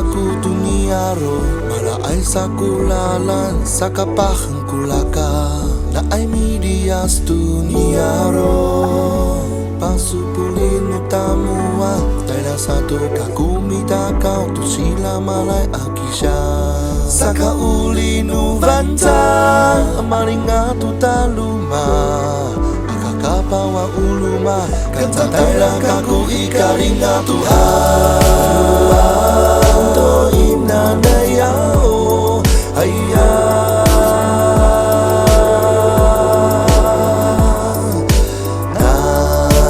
kaku dunia ro mala ai sakulalan sakapahang kulaka na ai medias dunia ro pasupulin utamua taina satu kaku mita kau tu sila malai akisha saka ulinu vanta maringa tu taluma akapawa uluma kanta taira kaku ikaringa Tuhan to inana yao ayya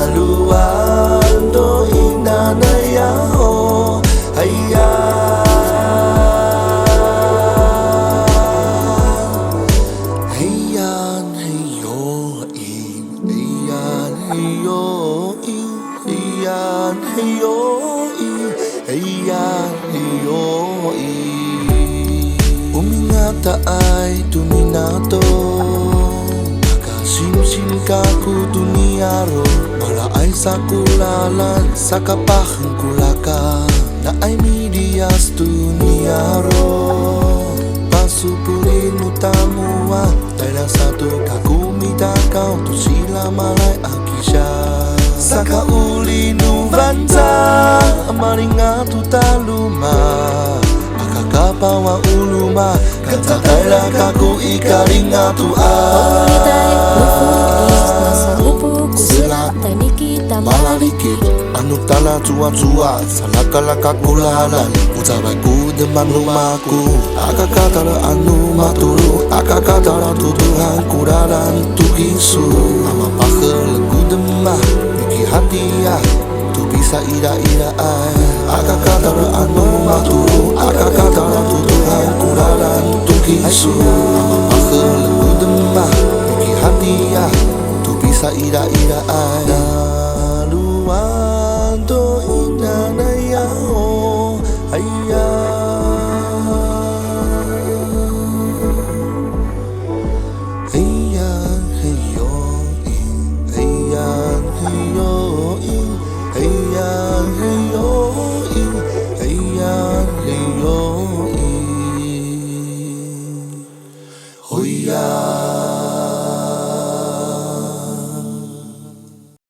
naluan to inana yao ayya Ayan heyo in ayan heyo in ayan heyo in ayan heyo in umingata ay tuminato nakasimsim kaku dunia ro mala ay sakulalan sakapahang kulaka na ay medias dunia ro pasupulin utamua taina satu kaku mita kau tu sila malai akisha saka ulinu vanta maringa tu taluma akakapawa uluma kanta taira kaku ikaringa Malaliki anu tanah tua-tua salaka-laka kulalan ucapai ku depan rumahku akakatara anu maturu akakatara tuduhan kuraran tukisu ama pahel ku demah biki hatiah tu bisa ira-ira ai akakatara anu maturu akakatara tuduhan kuraran tukisu ama pahel ku demah biki hatiah tu bisa ira-ira ai Naluando inana yao ayya Ayan heyo in ayan heyo in ayan heyo in ayan heyo in oh yeah